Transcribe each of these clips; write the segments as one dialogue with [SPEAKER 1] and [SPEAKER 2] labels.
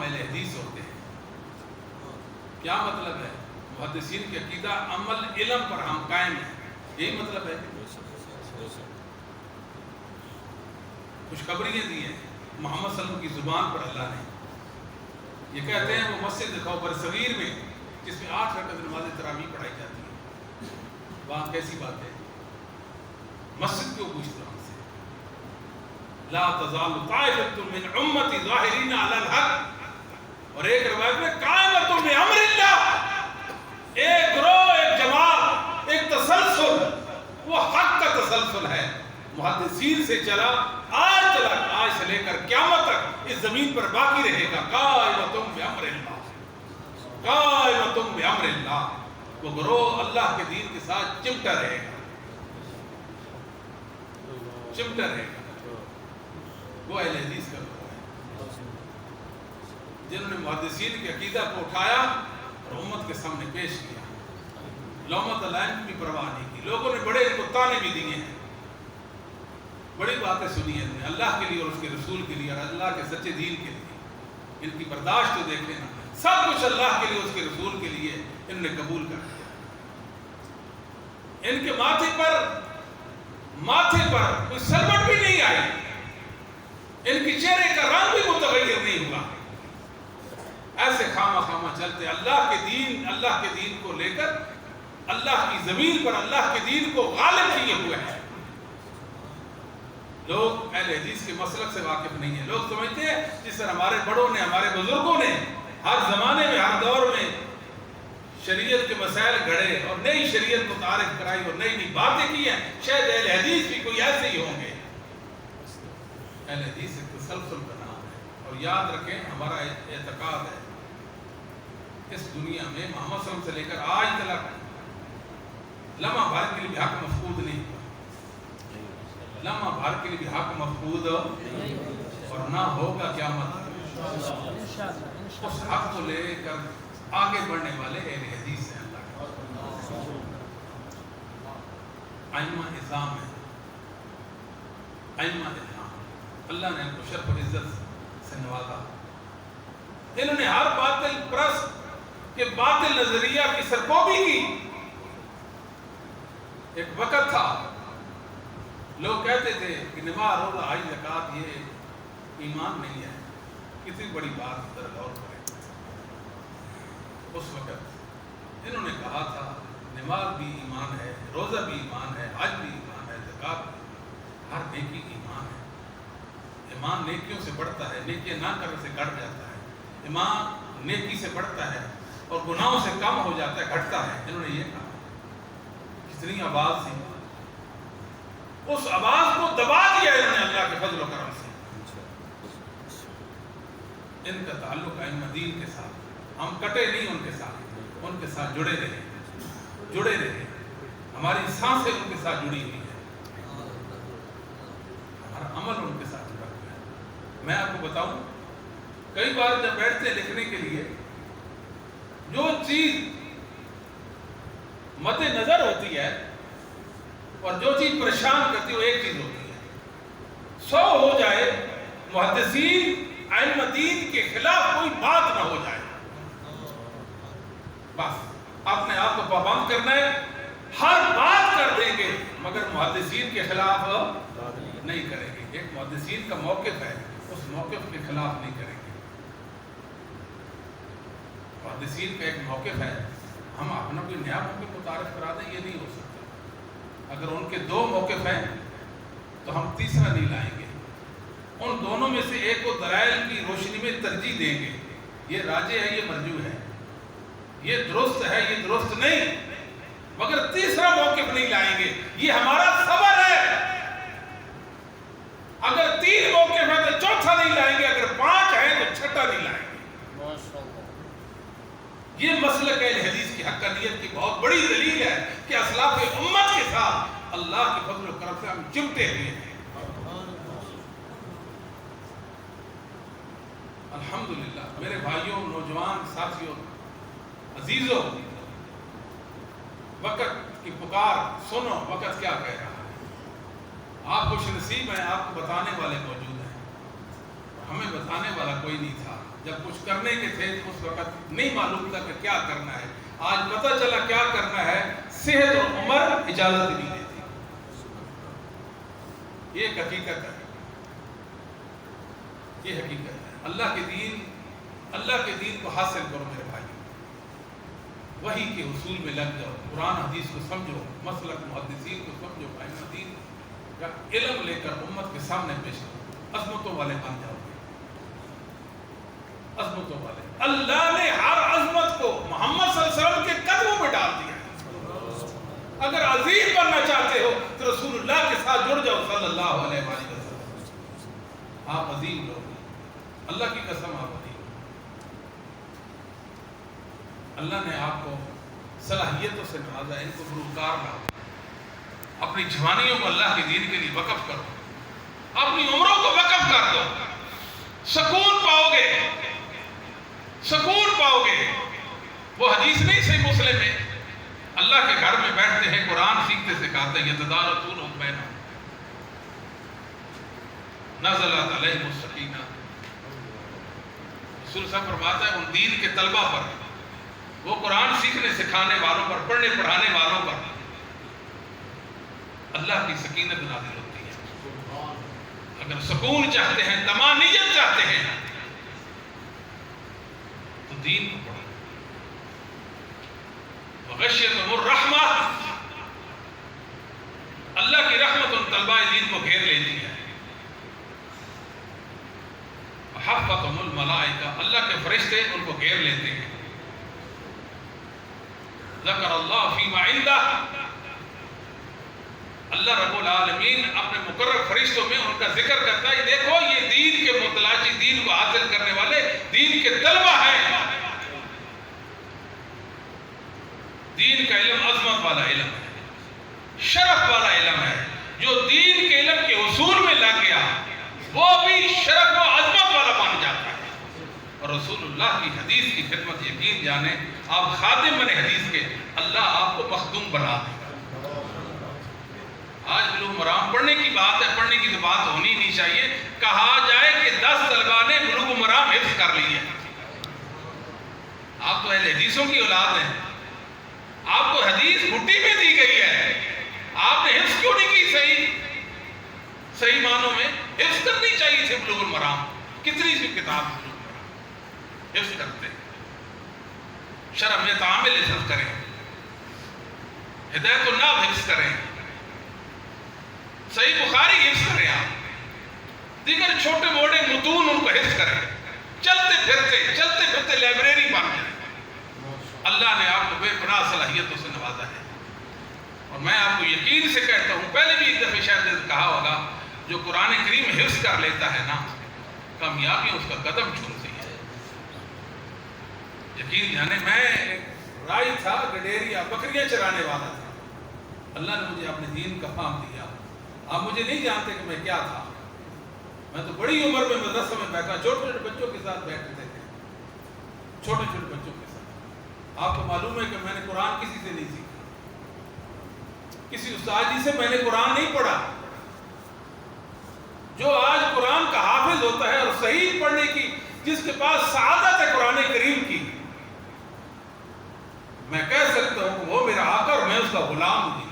[SPEAKER 1] اہل حدیث ہوتے ہیں۔ کیا مطلب ہے؟ محدثین کی عقیدہ عمل علم پر ہم قائم ہیں، یہی مطلب ہے۔ خوشخبریاں دی ہیں محمد صلی اللہ علیہ وسلم کی زبان پر اللہ نے۔ یہ کہتے ہیں وہ مسجد دکھاؤ برصغیر میں جس میں 8 رکعت نماز تراویح پڑھائی جاتی ہے، وہاں کیسی بات ہے؟ مسجد کیوں پوچھتے ہم سے؟ لا تزال طائفۃ من امتی ظاہرین علی الحق، اور ایک روایت میں قائمۃ بامر اللہ، ایک گروہ، ایک جماعت، ایک تسلسل، وہ حق کا تسلسل ہے، محدثین سے چلا آج سے لے کر قیامت تک اس زمین پر باقی رہے گا۔ قائمۃ بامر اللہ، قائمۃ بامر اللہ، وہ گروہ اللہ کے دین کے ساتھ چمٹا رہے گا، چمٹا رہے گا۔ وہ اہل حدیث کا گروہ ہے جنہوں نے محدثین کے عقیدہ کو اٹھایا اور امت کے سامنے پیش کیا، لومۃ لائم کی پرواہ نہیں کی۔ لوگوں نے بڑے ان کو تانے بھی دیے ہیں، بڑی باتیں سنی ہیں انہوں نے اللہ کے لیے اور اس کے رسول کے لیے اور اللہ کے سچے دین کے لیے۔ ان کی برداشت تو دیکھ لینا، سب کچھ اللہ کے لیے اس کے رسول کے لیے انہوں نے قبول کر لیا۔ ان کے ماتھے پر کوئی سلوٹ بھی نہیں آئی، ان کی چہرے کا رنگ بھی متغیر نہیں ہوا، ایسے خامہ چلتے اللہ کے دین کو لے کر اللہ کی زمین پر اللہ کے دین کو غالب کیے ہوئے ہیں۔ لوگ اہل حدیث کے مسلک سے واقف نہیں ہیں۔ لوگ سمجھتے ہیں جس طرح ہمارے بڑوں نے، ہمارے بزرگوں نے ہر زمانے میں، ہر دور میں شریعت کے مسائل گھڑے اور نئی شریعت متعارف کرائی اور نئی نئی باتیں کی ہیں، شاید اہل حدیث بھی کوئی ایسے ہی ہوں گے۔ اہل حدیث ایک تسلسل کا نام ہے، اور یاد رکھیں ہمارا اعتقاد ہے اس دنیا میں محمد صلی اللہ علیہ وسلم سے لے کر آج تک لمحہ بھر کے لیے بھی حق مفقود نہیں ہوا، لمحہ بھر کے لیے بھی حق مفقود اور نہ ہوگا قیامت۔ اس حق کو لے کر آگے بڑھنے والے اہل حدیث ہیں، اللہ کا ائمہ اعظام ہیں، ائمہ اعظام، اللہ نے ان کو شرف و عزت سے نوازا۔ انہوں نے ہر باطل پرست کے باطل نظریہ کی سرکوبی کی۔ ایک وقت تھا لوگ کہتے تھے کہ نماز، روزہ، حج، زکوٰۃ یہ ایمان نہیں ہے، کتنی بڑی بات پر غور کریں۔ اس وقت انہوں نے کہا تھا نماز بھی ایمان ہے، روزہ بھی ایمان ہے، حج بھی ایمان ہے، زکوٰۃ بھی، ہر نیکی ایمان ہے۔ ایمان نیکیوں سے بڑھتا ہے، نیکیاں نہ کرنے سے گھٹ جاتا ہے۔ ایمان نیکی سے بڑھتا ہے اور گناہوں سے کم ہو جاتا ہے، گھٹتا ہے۔ انہوں نے یہ کہا، کتنی آواز تھی، اس آواز کو دبا دیا انہوں نے اللہ کے فضل و کرم سے۔ ان کا تعلق ائمہ دین کے ساتھ، ہم کٹے نہیں ان کے ساتھ جڑے رہے، ہماری سانسیں ان کے ساتھ جڑی ہوئی ہیں، ہمارا عمل ان کے ساتھ جڑا ہوا ہے۔ میں آپ کو بتاؤں، کئی بار جب بیٹھتے ہیں لکھنے کے لیے، جو چیز مد نظر ہوتی ہے اور جو چیز پریشان کرتی ہے وہ ایک چیز ہوتی ہے، 100 ہو جائے محدثین ائمہ دین کے خلاف کوئی بات نہ ہو جائے، بس اپنے آپ کو پابند کرنا ہے، ہر بات کر دیں گے مگر محدثین کے خلاف نہیں کریں گے۔ ایک محدثین کا موقف ہے، اس موقف کے خلاف نہیں کریں گے۔ محدثین کا ایک موقف ہے، ہم اپنا کوئی نیا موقف متعارف کرا دیں، یہ نہیں ہو سکتا۔ اگر ان کے 2 موقف ہیں تو ہم تیسرا نہیں لائیں گے، ان دونوں میں سے ایک کو دلائل کی روشنی میں ترجیح دیں گے، یہ راجح ہے، یہ مرجوح ہے، یہ درست ہے، یہ درست نہیں، مگر تیسرا موقف نہیں لائیں گے۔ یہ ہمارا صبر ہے، اگر 3 موقف ہے تو چوتھا نہیں لائیں گے، اگر 5 ہے تو چھٹا نہیں لائیں گے۔ یہ مسلک اہل حدیث کی حقانیت کی بہت بڑی دلیل ہے کہ اسلاف امت کے ساتھ اللہ کے فضل و کرم سے ہم چمٹے ہوئے ہیں۔ الحمدللہ میرے بھائیوں، نوجوان ساتھیوں، عزیزوں، وقت کی پکار سنو، وقت کیا کہہ رہا ہے۔ آپ خوش نصیب ہیں، آپ کو بتانے والے موجود ہیں، ہمیں بتانے والا کوئی نہیں تھا۔ جب کچھ کرنے کے تھے تو اس وقت نہیں معلوم تھا کہ کیا کرنا ہے. آج پتہ چلا کیا کرنا ہے. صحت اور عمر اجازت نہیں دیتی. یہ ایک حقیقت ہے. یہ حقیقت ہے. اللہ کے دین کو حاصل کرو میرے بھائی. وحی کے اصول میں لگ جاؤ. قرآن حدیث کو سمجھو. مسلک محدثین کو سمجھو. ائمہ دین کا علم لے کر امت کے سامنے پیش کرو. عظمتوں والے بن جاؤ گے. عظمتوں والے. اللہ نے ہر عظمت کو محمد صلی اللہ علیہ وسلم کے قدموں میں ڈال دیا. اگر عظیم بننا چاہتے ہو تو رسول اللہ کے ساتھ جڑ جاؤ صلی اللہ علیہ وسلم. آپ عظیم لوگ. اللہ کی قسم آپ عظیم. اللہ نے آپ کو صلاحیتوں سے نوازا. ان کو گلوکار بناؤ. اپنی جوانیوں کو اللہ کے دین کے لیے وقف کرو. اپنی عمروں کو وقف کر دو. سکون پاؤ گے. سکون پاؤ گے. وہ حدیث نہیں صحیح مسلم میں اللہ کے گھر میں بیٹھتے ہیں قرآن سیکھتے سکھاتے ہیں. یتدارسونہ بینہم نزلت علیہم السکینہ. رسول صاحب فرماتا ہے ان دین کے طلبہ پر, وہ قرآن سیکھنے سکھانے والوں پر, پڑھنے پڑھانے والوں پر اللہ کی سکینت نازل ہوتی ہے. اگر سکون چاہتے ہیں, طمانینت چاہتے ہیں تو دین کو پڑھو. وغشیتہم الرحمہ. اللہ کی رحمت ان طلبہ دین کو گھیر لیتی ہے. وحفتہم الملائکہ. اللہ کے فرشتے ان کو گھیر لیتے ہیں. ذکر اللہ فیما عندہ. اللہ رب العالمین اپنے مقرر فرشتوں میں ان کا ذکر کرتا ہے. دیکھو یہ دین کے متلاشی, دین کو حاصل کرنے والے, دین کے طلبہ ہیں. دین کا علم عظمت والا علم ہے, شرف والا علم ہے. جو دین کے علم کے اصول میں لگ گیا وہ بھی شرف و عظمت والا بن جاتا ہے. اور رسول اللہ کی حدیث کی خدمت یقین جانے, آپ خادم بنے حدیث کے, اللہ آپ کو مخدوم بنا دے. آج بلوغ مرام پڑھنے کی بات ہے, پڑھنے کی تو بات ہونی نہیں چاہیے. کہا جائے کہ 10 طلبہ نے بلوغ مرام حفظ کر لی ہے. آپ تو اہل حدیثوں کی اولاد ہیں. آپ کو حدیث گھٹی میں دی گئی ہے. آپ نے حفظ کیوں نہیں کی؟ صحیح معنوں میں حفظ کرنی چاہیے تھی بلوغ المرام. کتنی سی کتاب بلوغ المرام حفظ کرتے. شرح میں تعامل حفظ کریں, ہدایت الناب حفظ کریں, صحیح بخاری حفظ کریں, آپ دیگر چھوٹے موٹے متون ان کو حفظ کریں. چلتے پھرتے لائبریری بن جائیں. اللہ نے آپ کو بے پناہ صلاحیتوں سے نوازا ہے. اور میں آپ کو یقین سے کہتا ہوں, پہلے بھی ایک دفعہ شاید کہا ہوگا, جو قرآن کریم حفظ کر لیتا ہے نا, کامیابی اس کا قدم چھوڑتی ہے. یقین جانے, میں رائی تھا گڈیریا, بکریاں چرانے والا تھا. اللہ نے مجھے اپنے دین کا فہم دیا. آپ مجھے نہیں جانتے کہ میں کیا تھا. میں تو بڑی عمر میں مدرسہ میں بیٹھا, چھوٹے بچوں کے ساتھ بیٹھتے تھے, چھوٹے بچوں کے ساتھ. آپ کو معلوم ہے کہ میں نے قرآن کسی سے نہیں سیکھا, کسی استاد جی سے میں نے قرآن نہیں پڑھا. جو آج قرآن کا حافظ ہوتا ہے اور صحیح پڑھنے کی, جس کے پاس سعادت ہے قرآن کریم کی, میں کہہ سکتا ہوں کہ وہ میرا آقا اور میں اس کا غلام ہوں.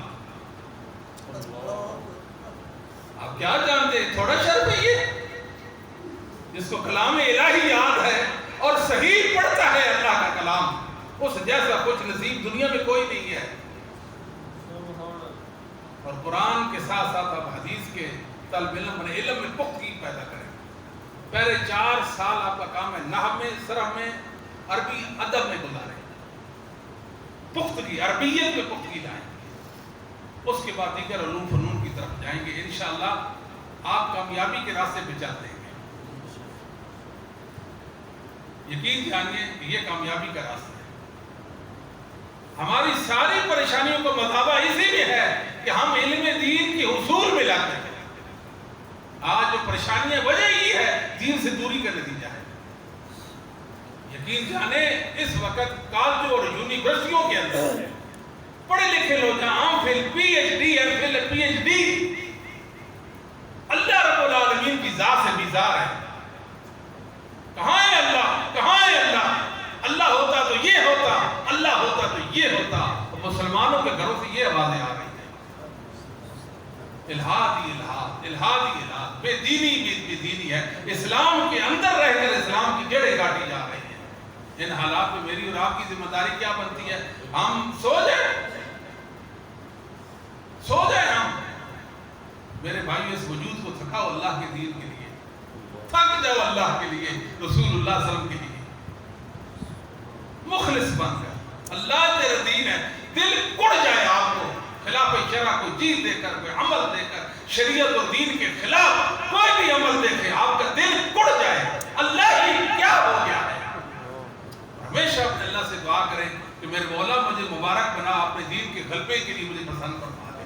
[SPEAKER 1] آپ کیا جانتے ہیں, تھوڑا شرف ہے یہ, جس کو کلام الہی یاد ہے اور صحیح پڑھتا ہے اللہ کا کلام, اس جیسا کچھ نصیب دنیا میں کوئی نہیں ہے. اور قرآن کے ساتھ ساتھ آپ حدیث کے طالب علم بنے, علم میں پختگی پیدا کریں. پہلے 4 سال آپ کا کام ہے نحو میں, صرف میں, عربی ادب میں گزاریں. پختگی, عربیت میں پختگی لائیں. اس کے بعد دیگر علوم فنون کی طرف جائیں گے. انشاءاللہ آپ کامیابی کے راستے پہ چلتے ہیں. یقین جانیے کہ یہ کامیابی کا راستہ ہے. ہماری ساری پریشانیوں کا مذہبہ اسی میں ہے کہ ہم علم دین کے حصول میں لاتے ہیں. آج جو پریشانیاں وجہ یہ ہے دین سے دوری کا نتیجہ ہے. یقین جانے اس وقت کالجوں اور یونیورسٹیوں کے اندر پڑھے لکھے لوگ, M Phil, P H D, M Phil, P H D, اللہ رب العالمین کی ذات سے بیزار ہے. کہاں ہے اللہ؟ الہاد بے دینی ہے، اسلام کے اندر رہ کر اسلام کی جڑیں کاٹی جا رہی ہیں۔ ان حالات میں میری اور آپ کی ذمہ داری کیا بنتی ہے؟ ہم سو جائیں ہم۔ میرے بھائیو، اس وجود کو تھکاؤ اللہ کے دین کے لیے، تھک جاؤ اللہ کے لیے، رسول اللہ صلی اللہ علیہ وسلم کے لیے، مخلص بن کر۔ اللہ تیرا دین ہے، دل کڑ جائے آپ کو خلاف شرع کو جی دے کر، کوئی عمل دے کر، شریعت اور دین کے خلاف کوئی بھی عمل دیکھے، آپ کا دل کڑ جائے، اللہ ہی کیا ہو گیا ہے۔ ہمیشہ اپنے اللہ سے دعا کریں کہ میرے مولا مجھے مبارک بنا، اپنے دین کے غلبے کے لیے مجھے پسند فرما دے،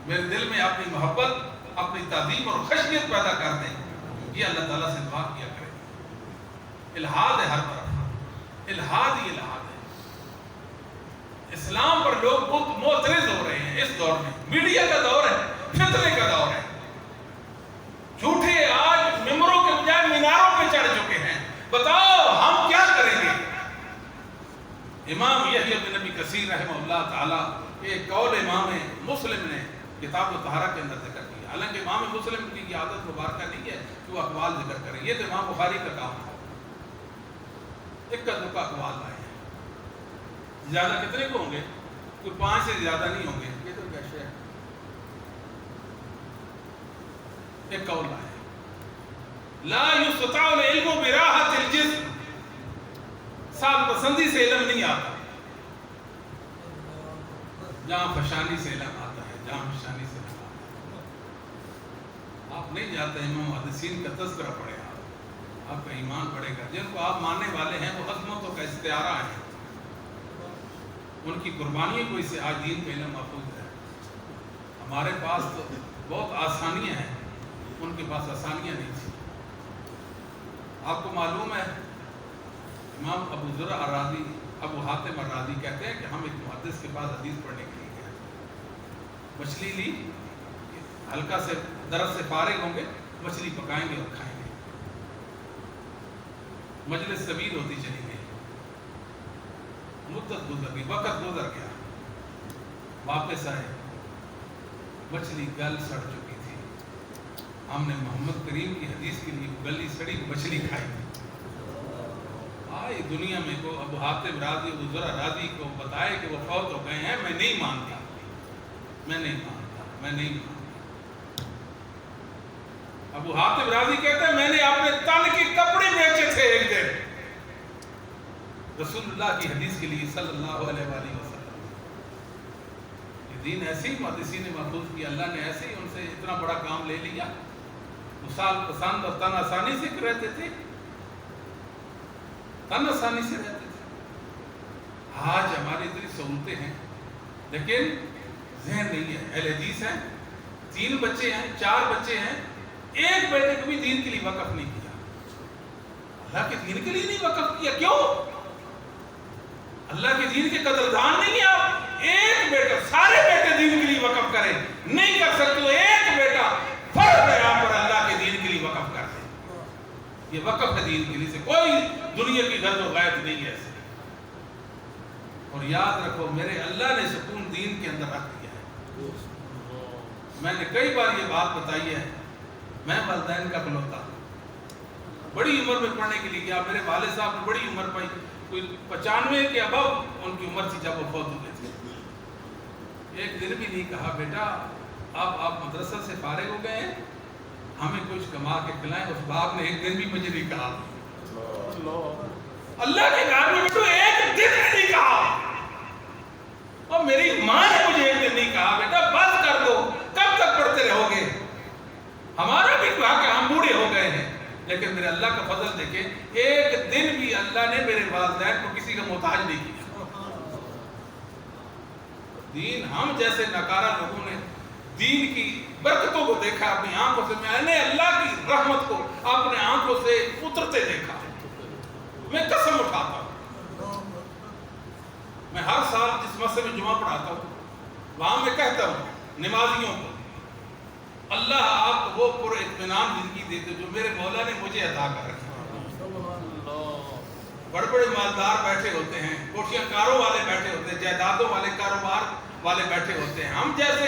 [SPEAKER 1] میرے دل میں اپنی محبت، اپنی تعظیم اور خشیت پیدا کر دیں۔ یہ اللہ تعالیٰ سے دعا کیا کریں۔ الہاد ہے ہر طرف، الہاد ہی الہاد ہے۔ اسلام پر لوگ بہت معترض ہو رہے ہیں اس دور میں، میڈیا کا دور ہے، فتنے کا دور ہے۔ جھوٹے آج ممبروں کے بجائے میناروں پہ چڑھ چکے ہیں، بتاؤ ہم کیا کریں گے؟ امام یحییٰ بن ابی کثیر رحمہ اللہ تعالی، ایک قول امام مسلم نے کتاب الطہارہ کے اندر ذکر کیا، حالانکہ امام مسلم کی یہ عادت مبارکہ نہیں ہے کہ وہ اقوال ذکر کریں، یہ تو امام بخاری کا کام ہے، اکا دکا اقوال لائے ہیں، زیادہ کتنے کو ہوں گے؟ کوئی 5 سے زیادہ نہیں ہوں گے، یہ تو کیسے ہے؟ ایک قول لائے ہیں، لا یستطاع العلم براحۃ الجسم، سال پسندی سے علم نہیں آتا، جہاں فشانی سے علم آتا ہے، جہاں فشانی سے علم آتا ہے۔ آپ نہیں جاتے امام محدثین کا تذکرہ پڑھے، آپ کا ایمان پڑھے گا، جن کو آپ ماننے والے ہیں وہ عظمتوں کا استعارہ ہے، ان کی قربانیوں کو اسے آج دین کا علم محفوظ ہے۔ ہمارے پاس تو بہت آسانیاں ہیں، ان کے پاس آسانیاں نہیں تھیں۔ آپ کو معلوم ہے امام ابو زرع الرازی، ابو حاتم الرازی کہتے ہیں کہ ہم ایک محدث کے پاس حدیث پڑھنے کے لیے گئے، مچھلی لی، ہلکا سے درس سے فارغ ہوں گے، مچھلی پکائیں گے اور کھائیں گے، مجلس طویل ہوتی چلی گئی، مدت گزر گئی، وقت گزر گیا، واپس آئے، مچھلی گل سڑ چکی تھی، ہم نے محمد کریم کی حدیث کے لیے گلی سڑی مچھلی کھائی۔ آئی دنیا میں کو ابو حاتم رازی، ابو زرع رازی کو بتائے کہ وہ فوت ہو گئے ہیں، میں نہیں مانتا، میں نہیں مانتا، میں نہیں مانتا۔ ابو حاتم رازی کہتے ہیں میں نے اپنے تن کے کپڑے بیچے تھے ایک دن رسول اللہ کی حدیث کے لیے صلی اللہ علیہ وآلہ وسلم۔ یہ دین ایسے ہی محدثین نے محفوظ کیا، اللہ نے ایسے ہی ان سے اتنا بڑا کام لے لیا، مثال پسند اور تن آسانی سے رہتے تھے، تن آسانی سے رہتے تھے۔ آج ہماری اتنی سہولتیں ہیں لیکن ذہن نہیں ہے۔ اہل حدیث ہیں، 3 بچے ہیں، 4 بچے ہیں، ایک بیٹے کو بھی دین کے لیے وقف نہیں کیا، اللہ کے دین کے لیے نہیں وقف کیا۔ کیوں؟ اللہ کے دین کے قدردان نہیں ہیں آپ۔ ایک بیٹا، سارے بیٹے دین کے لیے وقف کریں، نہیں کر سکتے تو ایک بیٹا فرض ہے آپ پر اللہ کے دین کے لیے وقف کر دیں۔ یہ وقف ہے دین کے لیے، سے کوئی دنیا کی غرض و غایت نہیں ہے ایسے۔ اور یاد رکھو میرے اللہ نے سکون دین کے اندر رکھ دیا ہے۔ میں نے کئی بار یہ بات بتائی ہے، میں والدین کا اکلوتا، بڑی عمر میں پڑھنے کے لیے گیا، میرے والد صاحب نے بڑی عمر پائی، کوئی 95 کے ابو ان کی عمر تھی جب وہ فوت ہوئے تھے۔ ایک دن بھی نہیں کہا بیٹا اب آپ مدرسہ سے فارغ ہو گئے ہیں، ہمیں کچھ کما کے کھلائیں۔ اس باپ نے ایک دن بھی مجھے نہیں کہا، اللہ کے گھر میں بیٹو ایک دن بھی نہیں کہا، اور میری ماں نے مجھے ایک دن نہیں کہا بیٹا بس کر دو، کب تک پڑھتے رہو گے؟ ہمارا بھی کہا کہ ہم بوڑھے ہو گئے ہیں، لیکن میرے اللہ کا فضل دیکھیں ایک دن بھی اللہ نے میرے والدین کو کسی کا محتاج نہیں کیا۔ دین، ہم جیسے ناکارہ لوگوں نے دین کی برکتوں کو دیکھا اپنی آنکھوں سے، میں نے اللہ کی رحمت کو اپنے آنکھوں سے اترتے دیکھا۔ میں قسم اٹھاتا ہوں، میں ہر سال جس مسجد میں جمعہ پڑھاتا ہوں وہاں میں کہتا ہوں نمازیوں کو اللہ آپ کو وہ پر اطمینان زندگی دیتے جو میرے مولا نے مجھے عطا کر رکھی۔ بڑے بڑے مالدار بیٹھے ہوتے ہیں، کوٹھیاں کاروں والے بیٹھے ہوتے ہیں، جائیدادوں والے کاروبار والے بیٹھے ہوتے ہیں، ہم جیسے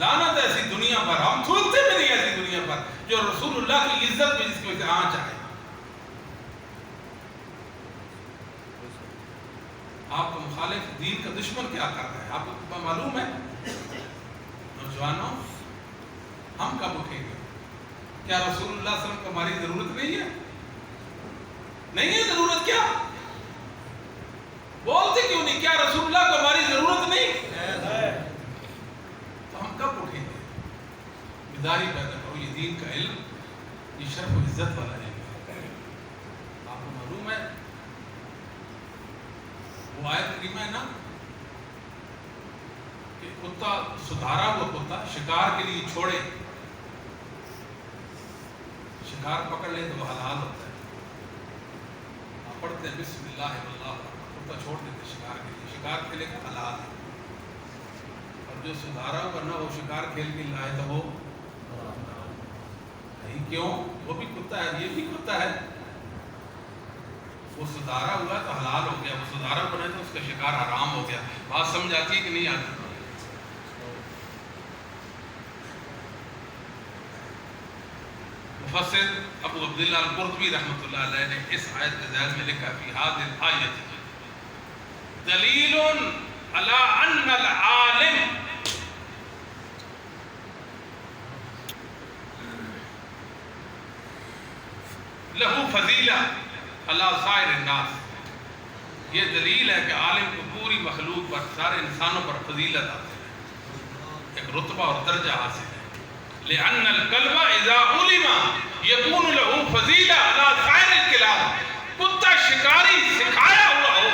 [SPEAKER 1] لعنت ایسی دنیا پر، ہم تھوکتے بھی نہیں ایسی دنیا پر جو رسول اللہ کی عزت میں جس کی وجہ سے آنچ آئے. آپ کا مخالف دین کا دشمن کیا کر رہا ہے آپ کو معلوم ہے؟ نوجوانوں، ہم کب اٹھیں گے؟ کیا رسول اللہ صلی اللہ علیہ وسلم کو ہماری ضرورت نہیں ہے؟ نہیں ہے ضرورت؟ کیا بولتے کیوں نہیں؟ کیا رسول اللہ کو ہماری ضرورت نہیں ہے؟ تو ہم کب اٹھیں گے؟ بیداری پیدا کرو. یہ دین کا علم، یہ شرف و عزت والا علم ہے. آپ کو معلوم ہے وہ آیت کریمہ ہے نا کہ کتا، سدھارا ہوا کتا شکار کے لیے چھوڑے، شکار پکڑ لے تو وہ حلال ہوتا ہے. آپ پڑھتے ہیں بسم اللہ واللہ اکبر، کتا چھوڑ دیتے شکار کے لیے، شکار کے لیے حلال ہے. اور جو سدھارا ہوا نہ وہ شکار کھیل کے لائے تو وہ نہیں. کیوں؟ وہ بھی کتا ہے، یہ بھی کتا ہے. وہ سدھارا ہوا تو حلال ہو گیا، وہ سدھارا بنا تو اس کا شکار حرام ہو گیا. بات سمجھ آتی ہے کہ نہیں آتی؟ مفسر ابو عبداللہ القرطبی رحمۃ اللہ علیہ نے اس آیت کے ذیل میں لکھا فی هذه الآیۃ دلیل علی ان العالم لہو فضیلہ علی سائر الناس. یہ دلیل ہے کہ عالم کو پوری مخلوق پر، سارے انسانوں پر فضیلت حاصل ہے، ایک رتبہ اور درجہ حاصل ہے. لأن الکلب اذا علم یکون لہو فضیلہ علی سائر الکلاب. کتا شکاری سکھایا ہوا ہو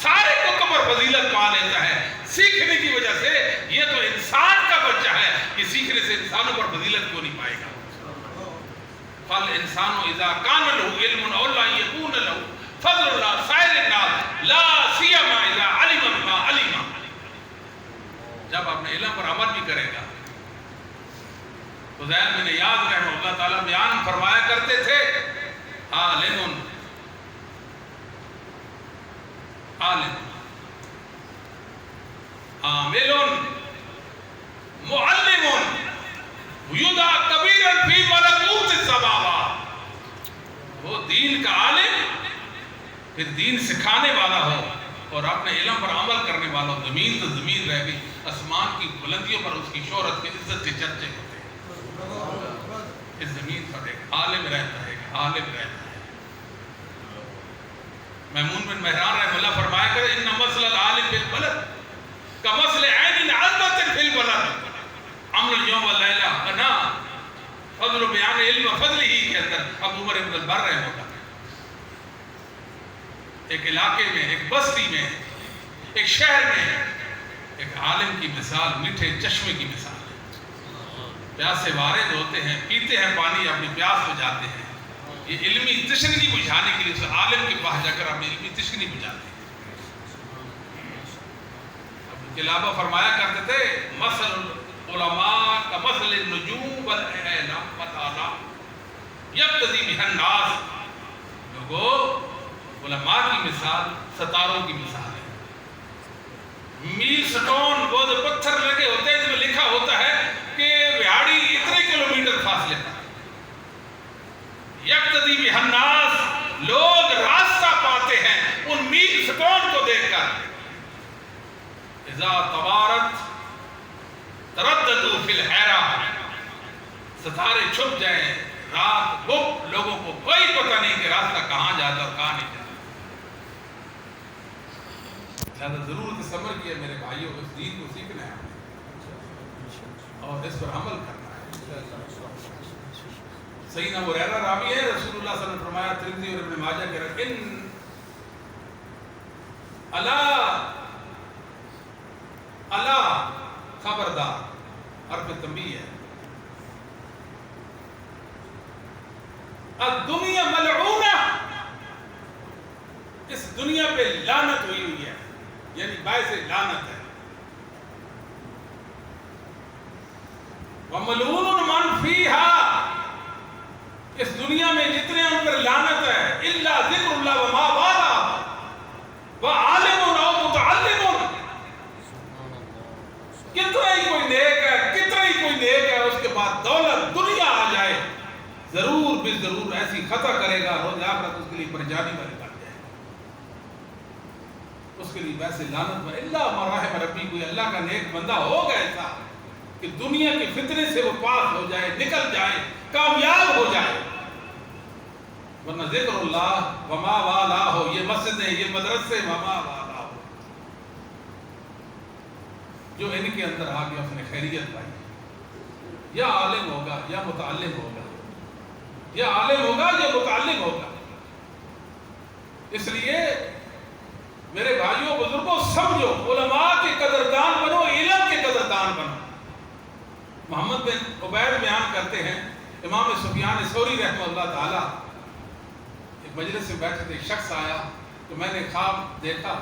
[SPEAKER 1] سارے کتوں پر فضیلت پا لیتا ہے سیکھنے کی وجہ سے. یہ تو انسان کا بچہ ہے، یہ سیکھنے سے انسانوں پر فضیلت کیوں نہیں پائے گا؟ فالانسان اذا کان له علم اولا یکون له فضل اللہ سائر الناس لا سیما اذا علم ما علم. جب اپنے علم پر عمل بھی کرے گا. فضیل بن عیاض رحمہ اللہ تعالیٰ بیان فرمایا کرتے تھے عالم عالم عامل معلم یدعى کبیرا فی ملکوت السماوات. وہ دین کا عالم، پھر دین سکھانے والا ہو اور اپنے علم پر عمل کرنے والا ہو. زمین تو زمین رہ گئی، آسمان کی بلندیوں پر اس کی شہرت کی عزت کے چرچے ہوتے ہیں. اس زمین پر ایک عالم رہتا ہے، عالم رہتا ہے. میمون بن مہران رحمہ اللہ فرمایا کرے ان مثل العالم فی البلد کمثل عین عذبۃ فی البلد. عمل اليوم واللیلہ انا فضل بیان علم فضل ہی کے اندر ابو عمر ابن البر رحمہ اللہ ایک علاقے میں، ایک بستی میں، ایک شہر میں ایک عالم کی مثال میٹھے چشمے کی مثال ہے. پیاسے وارد ہوتے ہیں، پیتے ہیں پانی، اپنی پیاس بجھاتے ہیں. یہ علمی تشنگی بجھانے کے لیے اس عالم کے پاس جا کر اپنی علمی تشنگی بجھاتے ہیں. ابو قلابہ فرمایا کرتے تھے مثل علماء کا مثل النجوم والآلام یقتدی بها الناس. لوگوں، علماء کی مثال ستاروں کی مثال ہے. میل سٹون وہ جو پتھر لگے ہوتے ہیں جس میں لکھا ہوتا ہے کہ وہاڑی اتنے کلومیٹر فاصلے پر. یقتدی بها الناس، لوگ راستہ پاتے ہیں ان میل سٹون کو دیکھ کر. اذا توارت ترددوا فی الحیرہ، ستارے چھپ جائیں، رات گپ، لوگوں کو کوئی پتہ نہیں کہ راستہ کہاں جاتا اور کہاں نہیں جاتا. لہذا ضرورت صبر کی ہے میرے بھائیوں، اس دین کو سیکھنا ہے اور اس پر عمل کرنا ہے. سیدنا ابو ہریرہ راوی ہے، رسول اللہ صلی اللہ علیہ وسلم نے فرمایا ترمذی اور ابن ماجہ کے ان اللہ خبردار، حرف تنبیہ ہے. الدنیا ملعونہ، اس دنیا پہ لعنت ہوئی ہوئی ہے، یعنی باعث لعنت ہے. وَمَلْعُونٌ مَنْ فِيهَا، اس دنیا میں جتنے ان پر لعنت ہے، اِلَّا ذِكْرُ اللَّهِ وَمَا وَالَا وَعَالِمٌ أَوْ مُتَعَلِّمٌ. کتنا ہی کوئی نیک ہے، کتنا ضرور بے ضرور ایسی خطا کرے گا روز آخرت اس کے لیے پریشانی والے بن جائے گا، اس کے لیے ویسے لعنت میں اللہ مراحم ربی، کوئی اللہ کا نیک بندہ ہوگا ایسا کہ دنیا کے فتنے سے وہ پاک ہو جائے، نکل جائے، کامیاب ہو جائے، ورنہ ذکر اللہ وما والا ہو، یہ مسجدیں یہ مدرسے وما والا ہو، جو ان کے اندر آ گیا اس نے خیریت پائی، یا عالم ہوگا یا متعلم ہوگا، یا عالم ہوگا یا متعلم ہوگا۔ اس لیے میرے بھائیوں بزرگوں سمجھو، علماء کے قدردان بنو، علم کے قدردان بنو۔ محمد بن عبید بیان کرتے ہیں، امام سفیان ثوری رحمہ اللہ تعالی ایک مجلس میں بیٹھے تھے، ایک شخص آیا تو میں نے خواب دیکھا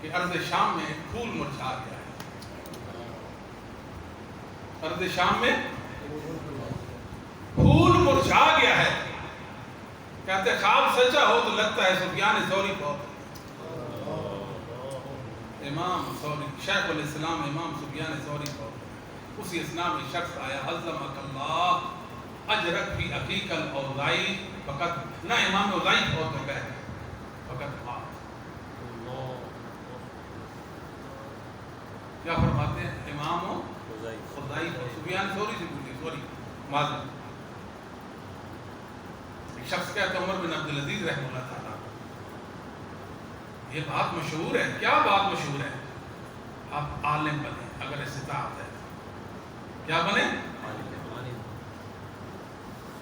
[SPEAKER 1] کہ ارض شام میں پھول مرجھا گیا ہے، ارض شام میں پھول مرجھا گیا ہے۔ کہتے خواب سچا ہو تو لگتا ہے سفیان ثوری بہت، امام ثوری شیخ الاسلام امام سفیان ثوری بہت۔ اسی اثناء میں شخص آیا، عظمک اللہ اجرک فی عقیق الاوزائی، فقط نہ امام اوزائی بہت ہو گئے فقط مات۔ کیا فرماتے ہیں امام اوزائی سفیان ثوری سے پوچھے، ثوری معذرت۔ ایک شخص کہتا عمر بن عبدالعزیز رحمہ اللہ تعالیٰ، یہ بات مشہور ہے، کیا بات مشہور ہے؟ آپ عالم بنے اگر استطاعت ہے، کیا بنے؟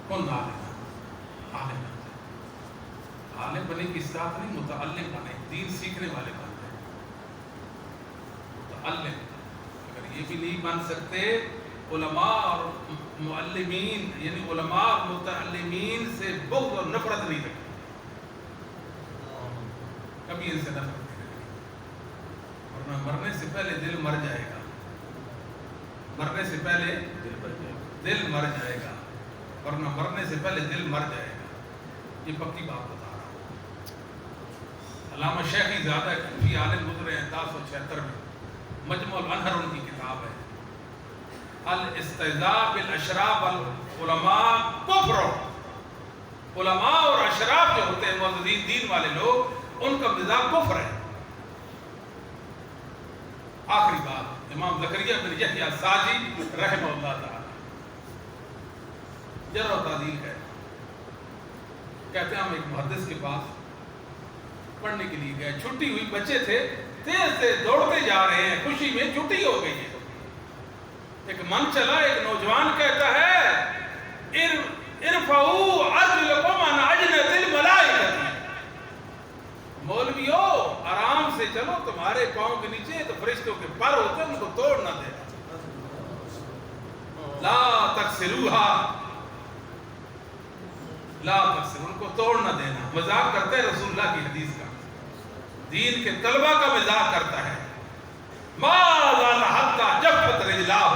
[SPEAKER 1] کون عالم؟ عالم بنے، عالم بنے کی استطاعت نہیں، متعلم بنے، دین سیکھنے والے بنتے ہیں۔ متعلم اگر یہ بھی نہیں بن سکتے، علماء اور معلمین یعنی علماء اور متعلمین سے بغض اور نفرت نہیں رکھتے، کبھی ان سے نفرت نہیں رکھتے، ورنہ مرنے سے پہلے دل مر جائے گا، مرنے سے پہلے دل مر جائے گا، ورنہ مرنے سے پہلے دل مر جائے گا، یہ پکی بات بتا رہا ہوں۔ علامہ شیخی زیادہ فی عالم گزرے ہیں 1076 میں، مجموع الانہر ان کی کتاب ہے، الاستہزاء بالاشراف والعلماء کفر، علماء اور اشراف جو ہوتے ہیں معززین دین والے لوگ، ان کا مزاج کفر ہے۔ آخری بات، امام زکریا بن یحییٰ الساجی رحمہ اللہ تعالی جرح و تعدیل ہے، کہتے ہیں ہم ایک محدث کے پاس پڑھنے کے لیے گئے، چھٹی ہوئی، بچے تھے تیز سے دوڑتے جا رہے ہیں، خوشی میں چھٹی ہو گئی ہے، ایک من چلا، ایک نوجوان کہتا ہے ارفعوا ارجلکم عن اجنحۃ الملائکۃ، مولویو آرام سے چلو، تمہارے پاؤں کے نیچے تو فرشتوں کے پر ہوتے ہیں، ان کو توڑ نہ دینا، لا تکسروها، لا تکسر، ان کو توڑ نہ دینا۔ مذاق کرتا ہے رسول اللہ کی حدیث کا، دین کے طلبہ کا مذاق کرتا ہے۔ ما زال حتی جفت رجلاه،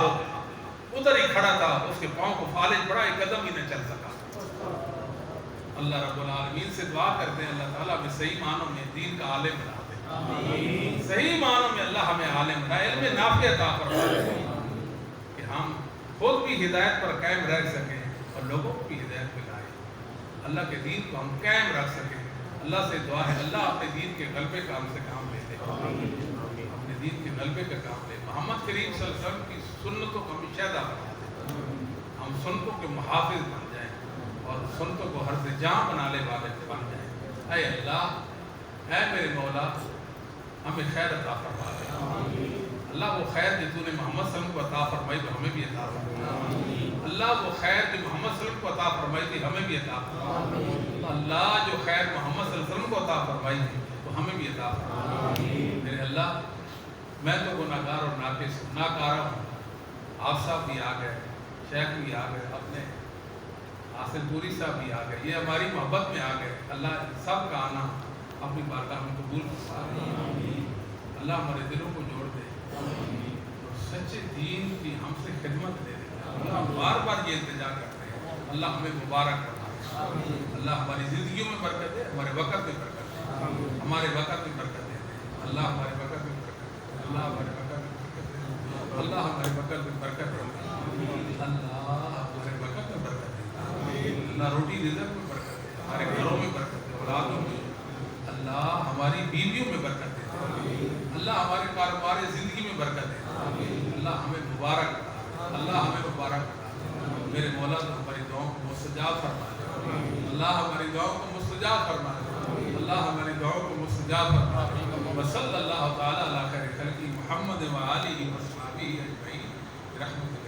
[SPEAKER 1] ادھر ہی کھڑا تھا، اس کے پاؤں کو فالج پڑا، ایک قدم ہی نہ چل سکا۔ اللہ رب العالمین سے دعا کرتے ہیں اللہ تعالیٰ ہمیں صحیح معنوں میں دین کا عالم بنا دے، صحیح معنوں میں اللہ ہمیں عالم بنائے، علم نافع عطا فرمائے کہ ہم خود بھی ہدایت پر قائم رہ سکیں اور لوگوں کو بھی ہدایت پہ لائیں، اللہ کے دین کو ہم قائم رکھ سکیں۔ اللہ سے دعا ہے اللہ اپنے دین کے غلبے کا ہم سے کام لے لے، اپنے دین کے غلبے کا کام لے، محمد کریم صلی اللہ علیہ وسلم کی سنتوں کو ہم شہدا بنا دیں، ہم سنتوں کے محافظ بن جائیں اور سنتوں کو ہر سے جاں بنانے والے بن جائیں۔ اے اللہ، اے میرے مولا، ہمیں خیر عطا فرما دے، اللہ وہ خیر جو تو نے محمد صلی اللہ علیہ وسلم کو عطا فرمائی تو ہمیں بھی عطا فرما، اللہ وہ خیر جو محمد صلی اللہ علیہ وسلم کو عطا فرمائی تھی ہمیں بھی عطا فرما، اللہ جو خیر محمد صلی اللہ علیہ وسلم کو عطا فرمائی تھی تو ہمیں بھی عطا فرما۔ میرے اللہ، میں تو گناہگار اور ناقص ہوں، ناکارہ ہوں، آپ صاحب بھی آ گئے، شیخ بھی آ گئے، اپنے حاصل پوری صاحب بھی آ گئے، یہ ہماری محبت میں آ گئے، اللہ سب کا آنا اپنی بارگاہ میں قبول فرما، اللہ ہمارے دلوں کو جوڑ دے اور سچے دین کی ہم سے خدمت دے دے، اللہ بار بار یہ التجا کرتے ہیں، اللہ ہمیں مبارک فرما، اللہ ہماری زندگیوں میں برکت دے، ہمارے وقت میں برکت دے، ہمارے وقت میں برکت دے، اللہ ہمارے وقت میں برکت دے، اللہ ہمارے وقت میں برکت دے، اللہ ہمارے وقت میں برکت دے، اللہ ہمارے وقت میں برکت دے۔ اللہ روٹی رزق میں برکت دے، ہمارے گھروں میں برکت دے، اولادوں میں، اللہ ہماری بیویوں میں برکت دے، اللہ ہمارے کاروبار زندگی میں برکت دے، اللہ ہمیں مبارک بنا، اللہ ہمیں مبارک بنا۔ میرے مولا تو ہماری دعاؤں کو مستجاب فرما دے، اللہ ہماری دعاؤں کو مستجاب فرما دے، اللہ ہماری دعاؤں کو مستجاب فرما دے۔ وصلی اللہ تعالی علی خیر خلقہ محمد و آلہ و صحبہ اجمعین برحمتہ